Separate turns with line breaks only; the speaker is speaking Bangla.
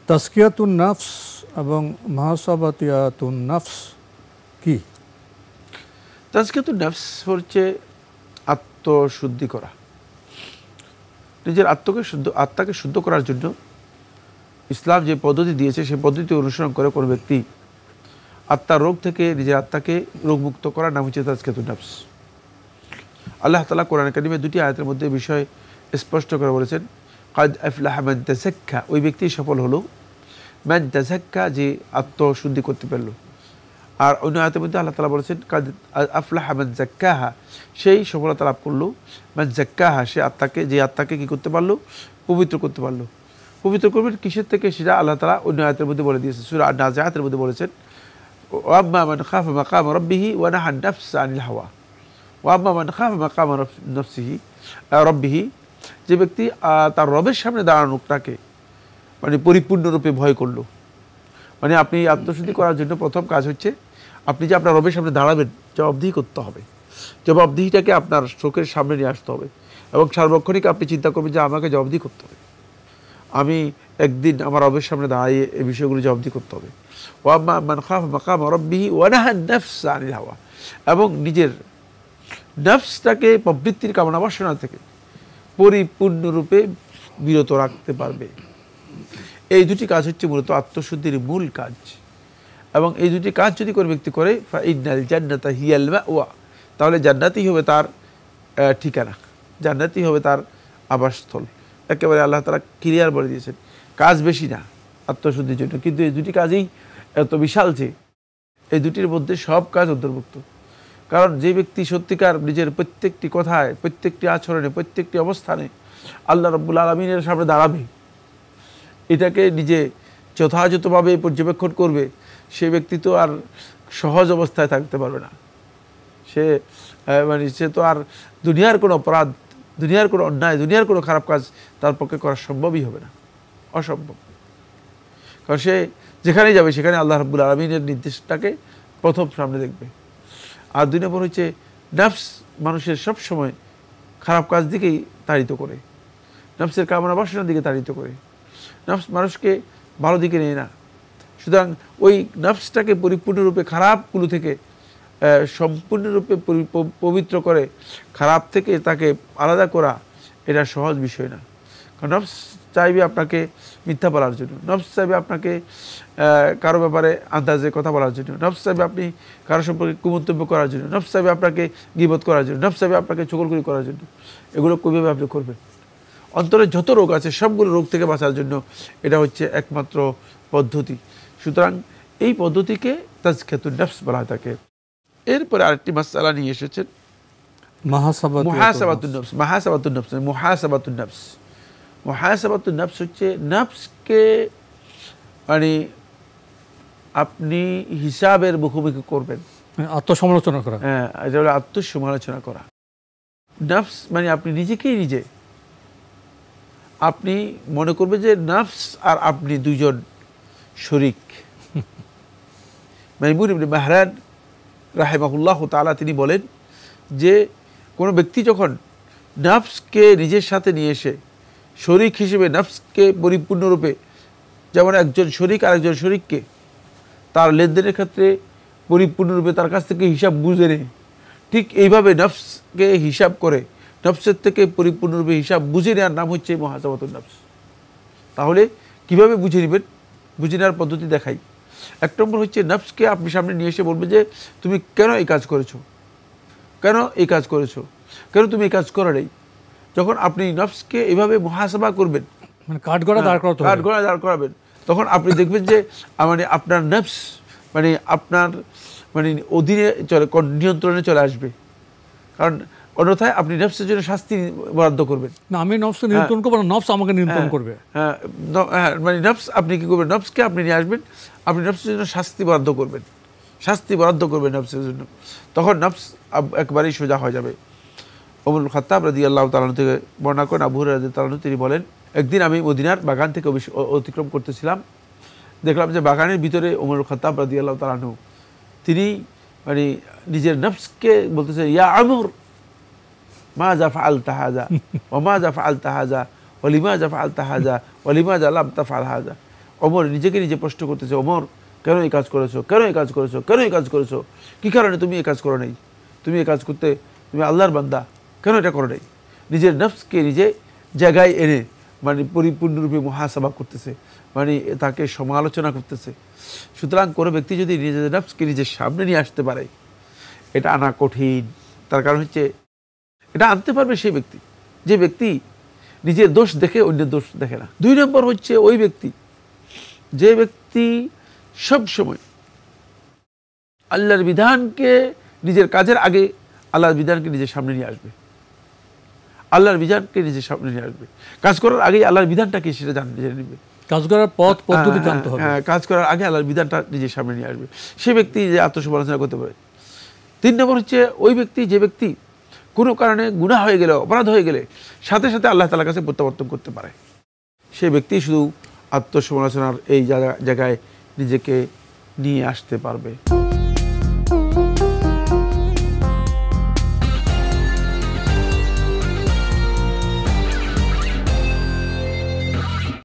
তাজকিয়াতুন নফস এবং মুহাসাবাতিয়াতুন নফস কি?
তাজকিয়াতুন নফস হচ্ছে আত্মশুদ্ধি করা, নিজের আত্মাকে শুদ্ধ করার জন্য ইসলাম যে পদ্ধতি দিয়েছে সেই পদ্ধতি অনুসরণ করে কোনো ব্যক্তি আত্মার রোগ থেকে নিজের আত্মাকে রোগমুক্ত করার নাম হচ্ছে তাজকিয়াতুন নফস। আল্লাহ তাআলা কোরআন কারীমে দুটি আয়াতের মধ্যে বিষয় স্পষ্ট করে বলেছেন, কাদ আফলাহা মান তাযাক্কা, ওই ব্যক্তি সফল হলো, মান তাযাক্কা, যে আত্মশুদ্ধি করতে পারলো। আর অন্য আয়াতের মধ্যে আল্লাহ তাআলা বলেছেন, কাদ আফলাহা মান যাক্কাহা, সেই সফলতা লাভ করলো, মান যাক্কাহা, সে আত্মাকে কি করতে পারলো? পবিত্র করতে পারলো। পবিত্র করবেন কিসের থেকে? সেটা আল্লাহ তাআলা অন্য আয়াতের মধ্যে বলে দিয়েছে। সূরা আন-নাজিআতের মধ্যে বলেছেন, ওয়াম্মা মান খাফা মাকামা রাব্বিহি ওয়া নাহা আন-নাফসা আনিল হাওয়া, ওয়াম্মা মান খাফা মাকামা রাব্বিহি, যে ব্যক্তি তার রবের সামনে দাঁড়ানোটাকে মানে পরিপূর্ণরূপে ভয় করলো। মানে আপনি আত্মশুদ্ধি করার জন্য প্রথম কাজ হচ্ছে আপনি যে আপনার রবের সামনে দাঁড়াবেন, জবাবদিহি করতে হবে। জবাবদিহিটাকে আপনার চোখের সামনে নিয়ে আসতে হবে এবং সার্বক্ষণিক আপনি চিন্তা করবেন যে আমাকে জবাবদিহি করতে হবে, আমি একদিন আমার রবের সামনে দাঁড়িয়ে এই বিষয়গুলো জবাবদিহি করতে হবে। ওয়াম্মা মান খাফা মাকামা রাব্বিহি ওয়া নাহা আন-নাফসা আনিল হাওয়া, এবং নিজের নফসটাকে প্রবৃত্তির কামনা বাসনা থেকে পরিপূর্ণরূপে বিরত রাখতে পারবে। এই দুটি কাজ হচ্ছে মূলত আত্মশুদ্ধির মূল কাজ। এবং এই দুটি কাজ যদি কোনো ব্যক্তি করে, ফাইন্নাল জান্নাতা হিয়াল মাওয়া, তাহলে জান্নাতই হবে তার ঠিকানা, জান্নাতই হবে তার আবাসস্থল। একেবারে আল্লাহ তাআলা ক্লিয়ার বলে দিয়েছেন। কাজ বেশি না আত্মশুদ্ধির জন্য, কিন্তু এই দুটি কাজই এত বিশাল যে এই দুটির মধ্যে সব কাজ অন্তর্ভুক্ত। কারণ যে ব্যক্তি সত্যিকার নিজের প্রত্যেকটি কথায়, প্রত্যেকটি আচরণে, প্রত্যেকটি অবস্থানে আল্লাহ রাব্বুল আলামিনের সামনে দাঁড়াবে, এটাকে নিজে যথাযথভাবে পর্যবেক্ষণ করবে, সে ব্যক্তি তো আর সহজ অবস্থায় থাকতে পারবে না। সে তো আর দুনিয়ার কোনো অপরাধ, দুনিয়ার কোনো অন্যায়, দুনিয়ার কোনো খারাপ কাজ তার পক্ষে করা সম্ভবই হবে না, অসম্ভব। কারণ সে যেখানেই যাবে সেখানে আল্লাহ রাব্বুল আলামিনের নির্দেশটাকে প্রথম সামনে দেখবে। আর দুই নম্বর হচ্ছে নফস মানুষের সব সময় খারাপ কাজ দিকেই তাড়িত করে, নফসের কামনা বাসনার দিকে তাড়িত করে, নফস মানুষকে ভালো দিকে নেয় না। সুতরাং ওই নফসটাকে পরিপূর্ণরূপে খারাপগুলো থেকে সম্পূর্ণরূপে পবিত্র করে খারাপ থেকে তাকে আলাদা করা এটা সহজ বিষয় না। কারণ নফস চাইবে আপনাকে মিথ্যা বলার জন্য, নফস চাইবে আপনাকে কারো ব্যাপারে আন্দাজে কথা বলার জন্য, নফস চাইবে আপনি কারো সম্পর্কে কুমন্তব্য করার জন্য, নফস চাইবে আপনাকে গীবত করার জন্য, নফস চাইবে আপনাকে চগলখড়ি করার জন্য। এগুলো কীভাবে আপনি করবেন? অন্তরের যত রোগ আছে সবগুলো রোগ থেকে বাঁচার জন্য এটা হচ্ছে একমাত্র পদ্ধতি। সুতরাং এই পদ্ধতিকে তাজকিয়াতুন নফস বলা হয় থাকে। এরপরে আরেকটি মাসআলা নিয়ে এসেছেন, মুহাসাবাতুন নফস। মুহাসাবাতুন নফস হচ্ছে নফসকে মানে আপনি হিসাবের মুখোমুখি করবেন,
আত্মসমালোচনা করা।
হ্যাঁ, এটা হলো আত্মসমালোচনা করা। নফস মানে আপনি নিজেকেই নিজে, আপনি মনে করবেন যে নফস আর আপনি দুজন শরীক। মাইমুন ইবনে মাহরান রাহিমাহুল্লাহ তাআলা তিনি বলেন যে কোনো ব্যক্তি যখন নফসকে নিজের সাথে নিয়ে এসে শরীক হিসেবে নফসকে পরিপূর্ণরূপে, যেমন একজন শরীক আর একজন শরীককে তার লেনদেনের ক্ষেত্রে পরিপূর্ণরূপে তার কাছ থেকে হিসাব বুঝে নেয়, ঠিক এইভাবে নফসকে হিসাব করে নফসের থেকে পরিপূর্ণরূপে হিসাব বুঝে নেওয়ার নাম হচ্ছে মুহাসাবাতুন নফস। তাহলে কিভাবে বুঝে নেবেন? বুঝে নেওয়ার পদ্ধতি দেখাই। এক নম্বর হচ্ছে নফসকে আপনি সামনে নিয়ে এসে বলবেন যে তুমি কেন এই কাজ করেছো, কেন এই কাজ করেছো, কেন তুমি এই কাজ করো নাই। যখন আপনি নফসকে এইভাবে মুহাসাবা করবেন,
মানে কাঠগড়া দাঁড়
করাবেন, তখন আপনি দেখবেন যে মানে আপনার নফস মানে আপনার মানে অধীনে চলে, নিয়ন্ত্রণে চলে আসবে। কারণ অন্যথায় আপনি নফসের জন্য শাস্তি বরাদ্দ করবেন
না, আমি নফসকে নিয়ন্ত্রণ করব না, নফস আমাকে নিয়ন্ত্রণ করবে।
হ্যাঁ, মানে নফস আপনি কি করবেন, নফসকে আপনি নিয়ে আসবেন, আপনি নফসের জন্য শাস্তি বরাদ্দ করবেন, শাস্তি বরাদ্দ করবেন নফসের জন্য। তখন নফস একবারেই সোজা হয়ে যাবে। ওমর খাত্তাব রাদিয়াল্লাহু তাআলা থেকে বর্ণনা করেন, আবু হুরায়রা রাদিয়াল্লাহু তাআলা তিনি বলেন, একদিন আমি মদিনার বাগান থেকে অতিক্রম করতেছিলাম, দেখলাম যে বাগানের ভিতরে ওমর খাত্তাব রাদিয়াল্লাহু তাআলা তিনি মানে নিজের নফসকে বলতেছে, ইয়া আমর মাযা ফাআলতা হাযা ওয়া মাযা ফাআলতা হাযা ওয়া লিমাযা ফাআলতা হাযা ওয়া লিমাযা লাম তাফআল হাযা। ওমর নিজেকে নিজে প্রশ্ন করতেছে, ওমর কেন এই কাজ করেছো, কেন এই কাজ করেছো, কেন এই কাজ করেছো, কী কারণে তুমি এই কাজ করো নাই, তুমি এই কাজ করতে, তুমি আল্লাহর বান্দা, কেন এটা করো নাই? নিজের নফসকে নিজে জায়গায় এনে মানে পরিপূর্ণরূপে মুহাসাবা করতেছে, মানে তাকে সমালোচনা করতেছে। সুতরাং কোনো ব্যক্তি যদি নিজের নফসকে নিজের সামনে নিয়ে আসতে পারে, এটা আনা কঠিন। তার কারণ হচ্ছে এটা আনতে পারবে সেই ব্যক্তি যে ব্যক্তি নিজের দোষ দেখে অন্যের দোষ দেখে না। 2 নম্বর হচ্ছে ওই ব্যক্তি যে ব্যক্তি সব সময় আল্লাহর বিধানকে নিজের কাজের আগে আল্লাহর বিধানকে নিজের সামনে নিয়ে আসবে, আল্লাহর বিধানকে নিজের সামনে নিয়ে আসবে। কাজ করার আগে আল্লাহর বিধানটাকে সেটা জেনে নেবে,
কাজ করার পথ পদ্ধতি জানতে হবে।
কাজ করার আগে আল্লাহর বিধানটা নিজের সামনে নিয়ে আসবে, সে ব্যক্তি যে আত্মসমালোচনা করতে পারে। 3 নম্বর হচ্ছে ওই ব্যক্তি যে ব্যক্তি কোনো কারণে গুনাহ হয়ে গেলে, অপরাধ হয়ে গেলে সাথে সাথে আল্লাহ তাআলার কাছে প্রত্যাবর্তন করতে পারে। সে ব্যক্তি শুধু আত্মসমালোচনার এই জায়গায় নিজেকে নিয়ে আসতে পারবে।